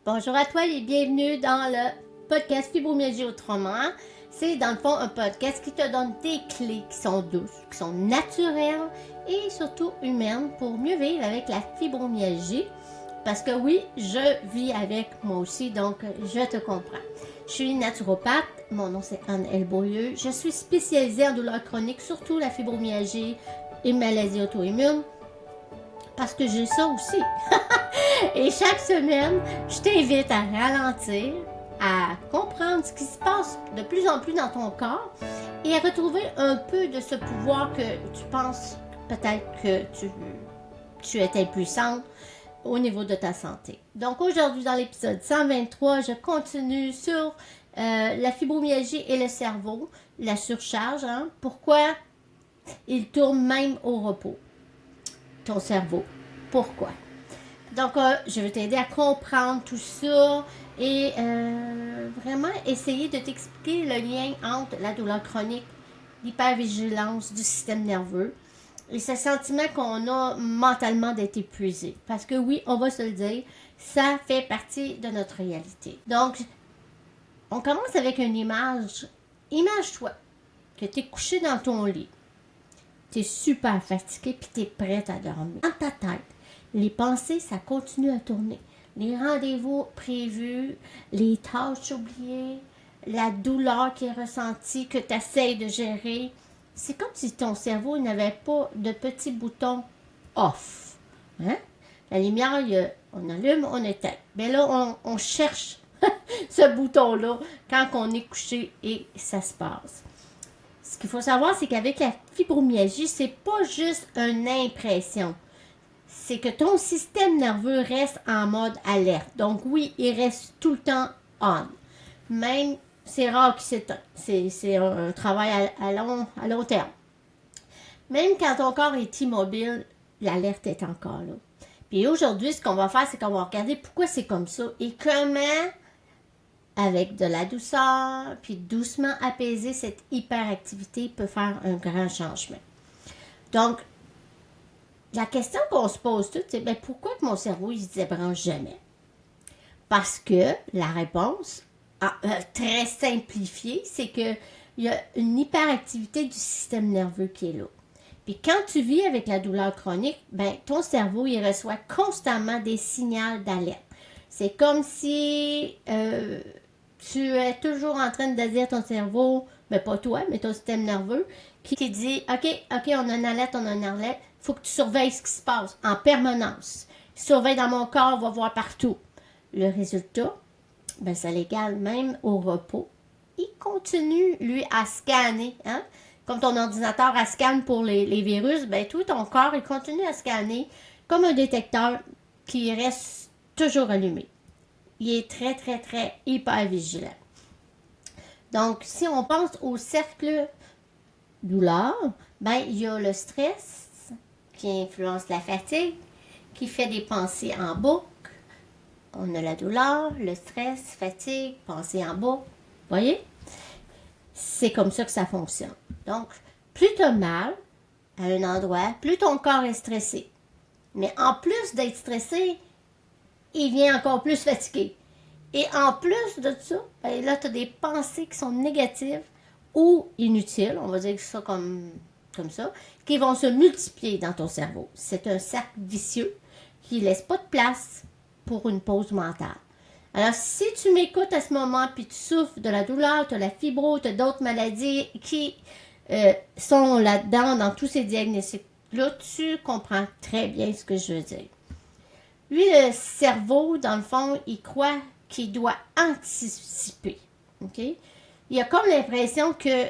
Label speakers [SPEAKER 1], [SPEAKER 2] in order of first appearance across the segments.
[SPEAKER 1] Bonjour à toi et bienvenue dans le podcast Fibromyalgie autrement. C'est dans le fond un podcast qui te donne des clés qui sont douces, qui sont naturelles et surtout humaines pour mieux vivre avec la fibromyalgie. Parce que oui, je vis avec moi aussi, donc je te comprends. Je suis naturopathe, mon nom c'est Anne-Èle Beaulieu. Je suis spécialisée en douleurs chroniques, surtout la fibromyalgie et maladies auto-immunes. Parce que j'ai ça aussi. Et chaque semaine, je t'invite à ralentir, à comprendre ce qui se passe de plus en plus dans ton corps et à retrouver un peu de ce pouvoir que tu penses peut-être que tu es impuissante au niveau de ta santé. Donc aujourd'hui, dans l'épisode 123, je continue sur la fibromyalgie et le cerveau, la surcharge. Pourquoi il tourne même au repos, ton cerveau. Pourquoi? Donc, je vais t'aider à comprendre tout ça et vraiment essayer de t'expliquer le lien entre la douleur chronique, l'hypervigilance du système nerveux et ce sentiment qu'on a mentalement d'être épuisé. Parce que oui, on va se le dire, ça fait partie de notre réalité. Donc, on commence avec une image. Image-toi que tu es couché dans ton lit. Tu es super fatigué puis tu es prête à dormir. Dans ta tête, les pensées, ça continue à tourner. Les rendez-vous prévus, les tâches oubliées, la douleur qui est ressentie, que tu essaies de gérer. C'est comme si ton cerveau n'avait pas de petit bouton off. Hein? La lumière, on allume, on éteint. Mais là, on cherche ce bouton-là quand on est couché et ça se passe. Ce qu'il faut savoir, c'est qu'avec la fibromyalgie, c'est pas juste une impression. C'est que ton système nerveux reste en mode alerte. Donc oui, il reste tout le temps on. Même, c'est rare qu'il s'éteint. C'est un travail à long terme. Même quand ton corps est immobile, l'alerte est encore là. Puis aujourd'hui, ce qu'on va faire, c'est qu'on va regarder pourquoi c'est comme ça et comment, avec de la douceur, puis doucement apaiser cette hyperactivité peut faire un grand changement. Donc, la question qu'on se pose toutes, c'est pourquoi que mon cerveau il se débranche jamais? Parce que la réponse, très simplifiée, c'est qu'il y a une hyperactivité du système nerveux qui est là. Puis quand tu vis avec la douleur chronique, ton cerveau il reçoit constamment des signaux d'alerte. C'est comme si tu es toujours en train de dire à ton cerveau, pas toi, mais ton système nerveux, qui dit OK, on a une alerte, il faut que tu surveilles ce qui se passe en permanence. Surveille dans mon corps, va voir partout. Le résultat, ça l'égale même au repos. Il continue, lui, à scanner. Hein? Comme ton ordinateur à scanne pour les virus, tout ton corps, il continue à scanner comme un détecteur qui reste toujours allumé. Il est très, très, très hyper vigilant. Donc, si on pense au cercle douleur, il y a le stress qui influence la fatigue, qui fait des pensées en boucle. On a la douleur, le stress, fatigue, pensée en boucle. Vous voyez? C'est comme ça que ça fonctionne. Donc, plus tu as mal à un endroit, plus ton corps est stressé. Mais en plus d'être stressé, il vient encore plus fatigué. Et en plus de ça, là, tu as des pensées qui sont négatives ou inutiles, on va dire ça comme ça, qui vont se multiplier dans ton cerveau. C'est un cercle vicieux qui ne laisse pas de place pour une pause mentale. Alors, si tu m'écoutes à ce moment puis tu souffres de la douleur, tu as la fibro, tu as d'autres maladies qui sont là-dedans dans tous ces diagnostics-là, tu comprends très bien ce que je veux dire. Lui, le cerveau, dans le fond, il croit qu'il doit anticiper. OK? Il a comme l'impression que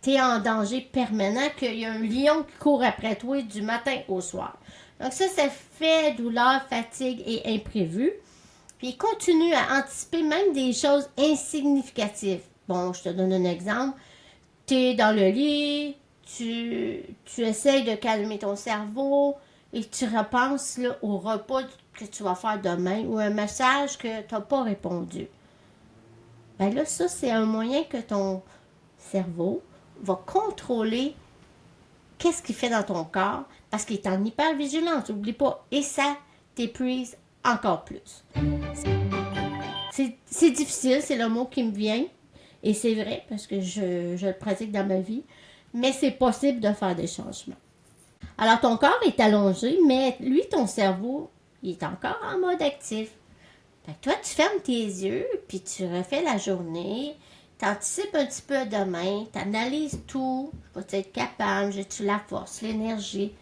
[SPEAKER 1] tu es en danger permanent, qu'il y a un lion qui court après toi du matin au soir. Donc ça fait douleur, fatigue et imprévu. Puis il continue à anticiper même des choses insignificatives. Bon, je te donne un exemple. Tu es dans le lit, tu essaies de calmer ton cerveau et tu repenses là, au repas que tu vas faire demain ou un message que tu n'as pas répondu. Là, ça, c'est un moyen que ton cerveau va contrôler qu'est-ce qu'il fait dans ton corps parce qu'il est en hypervigilance, n'oublie pas. Et ça t'épuise encore plus. C'est difficile, c'est le mot qui me vient. Et c'est vrai, parce que je le pratique dans ma vie. Mais c'est possible de faire des changements. Alors, ton corps est allongé, mais lui, ton cerveau, il est encore en mode actif. Fait que toi, tu fermes tes yeux, puis tu refais la journée, tu anticipes un petit peu demain, tu analyses tout, vas-tu être capable, j'ai-tu la force, l'énergie.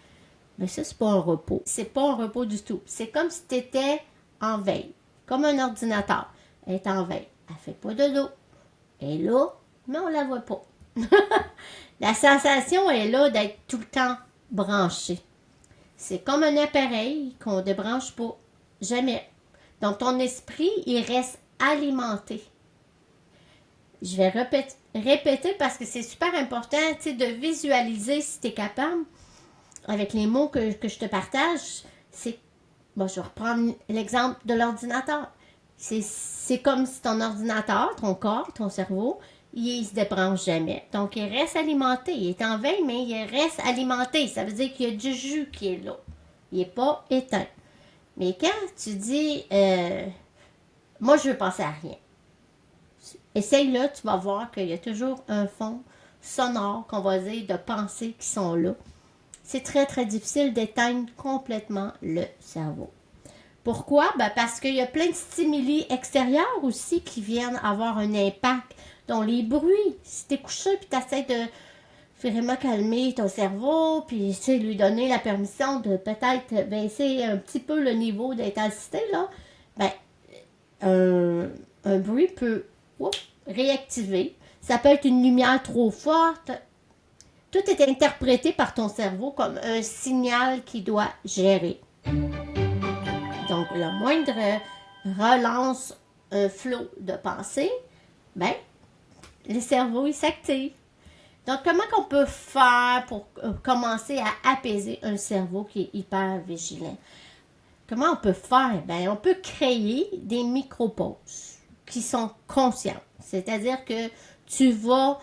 [SPEAKER 1] Mais ça, c'est pas un repos. C'est pas un repos du tout. C'est comme si tu étais en veille, comme un ordinateur. Elle est en veille. Elle fait pas de dos. Elle est là, mais on la voit pas. La sensation est là d'être tout le temps branché. C'est comme un appareil qu'on ne débranche pas. Jamais. Donc, ton esprit, il reste alimenté. Je vais répéter parce que c'est super important de visualiser si tu es capable. Avec les mots que je te partage, c'est... Bon, je vais reprendre l'exemple de l'ordinateur. C'est comme si ton ordinateur, ton corps, ton cerveau, il se débranche jamais. Donc, il reste alimenté. Il est en veille, mais il reste alimenté. Ça veut dire qu'il y a du jus qui est là. Il n'est pas éteint. Mais quand tu dis, moi, je veux penser à rien. Essaye là, tu vas voir qu'il y a toujours un fond sonore, qu'on va dire, de pensées qui sont là. C'est très, très difficile d'éteindre complètement le cerveau. Pourquoi? Ben parce qu'il y a plein de stimuli extérieurs aussi qui viennent avoir un impact. Donc, les bruits, si tu es couché et tu essaies de vraiment calmer ton cerveau, puis lui donner la permission de peut-être baisser un petit peu le niveau d'intensité, là, ben, un bruit peut réactiver. Ça peut être une lumière trop forte. Tout est interprété par ton cerveau comme un signal qu'il doit gérer. Donc, la moindre relance, un flot de pensée, ben, le cerveau, il s'active. Donc, comment qu'on peut faire pour commencer à apaiser un cerveau qui est hyper vigilant? Comment on peut faire? Ben, on peut créer des micro-pauses qui sont conscientes. C'est-à-dire que tu vas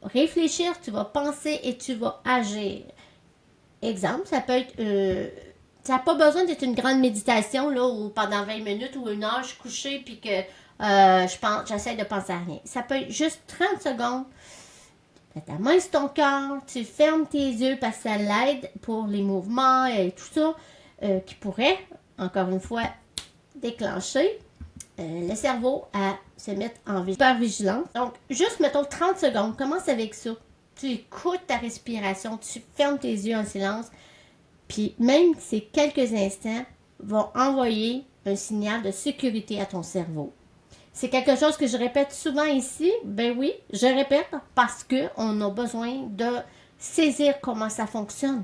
[SPEAKER 1] réfléchir, tu vas penser et tu vas agir. Exemple, ça peut être... ça n'a pas besoin d'être une grande méditation, là, où pendant 20 minutes ou une heure, je suis couchée puis que j'essaie de penser à rien. Ça peut être juste 30 secondes. Tu ta main sur ton cœur, tu fermes tes yeux parce que ça l'aide pour les mouvements et tout ça qui pourrait, encore une fois, déclencher le cerveau à se mettre en hyper-vigilance. Donc, juste, mettons, 30 secondes. Commence avec ça. Tu écoutes ta respiration, tu fermes tes yeux en silence. Puis, même ces quelques instants vont envoyer un signal de sécurité à ton cerveau. C'est quelque chose que je répète souvent ici. Ben oui, je répète parce qu'on a besoin de saisir comment ça fonctionne.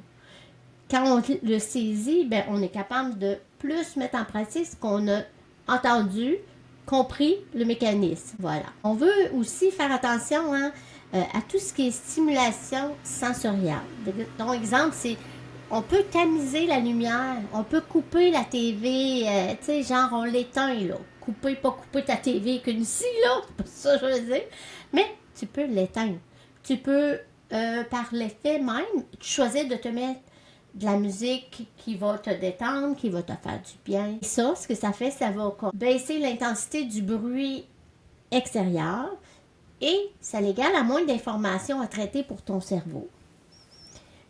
[SPEAKER 1] Quand on le saisit, ben on est capable de plus mettre en pratique ce qu'on a entendu, compris le mécanisme. Voilà. On veut aussi faire attention à tout ce qui est stimulation sensorielle. Donc, exemple, c'est on peut tamiser la lumière, on peut couper la TV, tu sais, genre on l'éteint, là. Couper, pas couper ta TV avec une scie, là, c'est pas ça que je veux dire. Mais tu peux l'éteindre. Tu peux, par l'effet même, choisir de te mettre de la musique qui va te détendre, qui va te faire du bien. Et ça, ce que ça fait, ça va baisser l'intensité du bruit extérieur et ça l'égale à moins d'informations à traiter pour ton cerveau.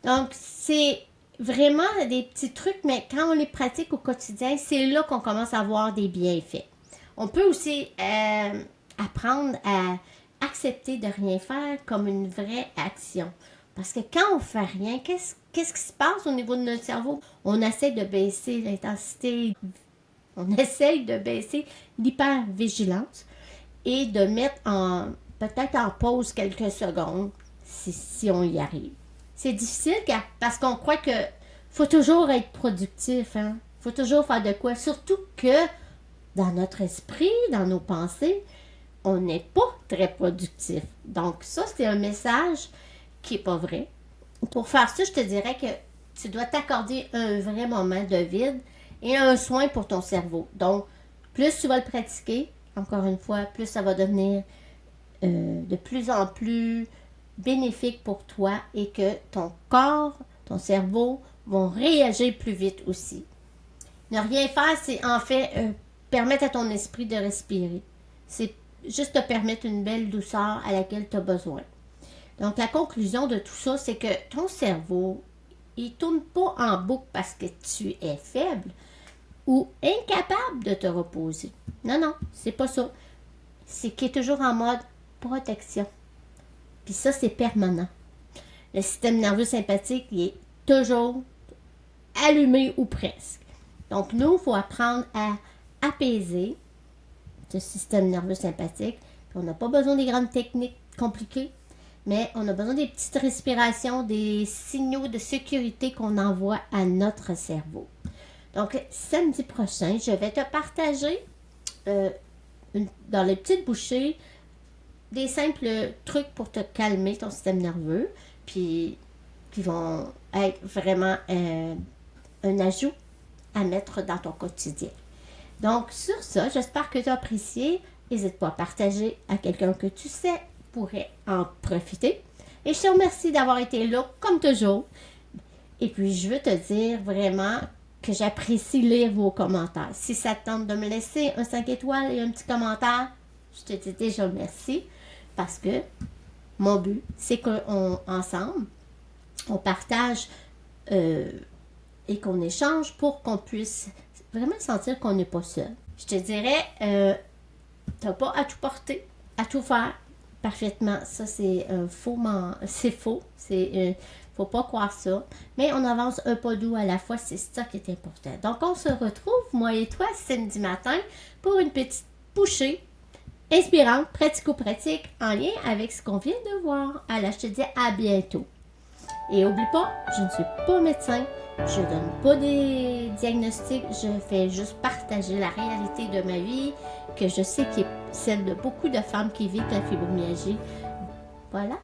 [SPEAKER 1] Donc, c'est vraiment des petits trucs, mais quand on les pratique au quotidien, c'est là qu'on commence à avoir des bienfaits. On peut aussi apprendre à accepter de rien faire comme une vraie action. Parce que quand on fait rien, qu'est-ce qui se passe au niveau de notre cerveau? On essaie de baisser l'intensité, on essaie de baisser l'hypervigilance et de mettre peut-être en pause quelques secondes si on y arrive. C'est difficile parce qu'on croit que faut toujours être productif, hein? Faut toujours faire de quoi. Surtout que dans notre esprit, dans nos pensées, on n'est pas très productif. Donc ça, c'est un message qui n'est pas vrai. Pour faire ça, je te dirais que tu dois t'accorder un vrai moment de vide et un soin pour ton cerveau. Donc, plus tu vas le pratiquer, encore une fois, plus ça va devenir de plus en plus bénéfique pour toi et que ton corps, ton cerveau vont réagir plus vite aussi. Ne rien faire, c'est en fait permettre à ton esprit de respirer. C'est juste te permettre une belle douceur à laquelle tu as besoin. Donc, la conclusion de tout ça, c'est que ton cerveau, il ne tourne pas en boucle parce que tu es faible ou incapable de te reposer. Non, non, c'est pas ça. C'est qu'il est toujours en mode protection. Puis ça, c'est permanent. Le système nerveux sympathique, il est toujours allumé ou presque. Donc, nous, il faut apprendre à apaiser ce système nerveux sympathique. Puis on n'a pas besoin des grandes techniques compliquées, mais on a besoin des petites respirations, des signaux de sécurité qu'on envoie à notre cerveau. Donc, samedi prochain, je vais te partager dans les petites bouchées des simples trucs pour te calmer ton système nerveux, puis qui vont être vraiment un ajout à mettre dans ton quotidien. Donc, sur ça, j'espère que tu as apprécié. N'hésite pas à partager à quelqu'un que tu sais pourrait en profiter. Et je te remercie d'avoir été là, comme toujours. Et puis, je veux te dire vraiment que j'apprécie lire vos commentaires. Si ça te tente de me laisser un 5 étoiles et un petit commentaire, je te dis déjà merci. Parce que mon but, c'est qu'ensemble, on partage et qu'on échange pour qu'on puisse vraiment sentir qu'on n'est pas seul. Je te dirais, tu n'as pas à tout porter, à tout faire parfaitement. Ça, c'est faux. C'est faux. Faut pas croire ça. Mais on avance un pas doux à la fois. C'est ça qui est important. Donc, on se retrouve, moi et toi, samedi matin pour une petite bouchée inspirante, pratico-pratique, en lien avec ce qu'on vient de voir. Alors, je te dis à bientôt. Et oublie pas, je ne suis pas médecin, je ne donne pas des diagnostics, je fais juste partager la réalité de ma vie, que je sais qui est celle de beaucoup de femmes qui vivent la fibromyalgie. Voilà.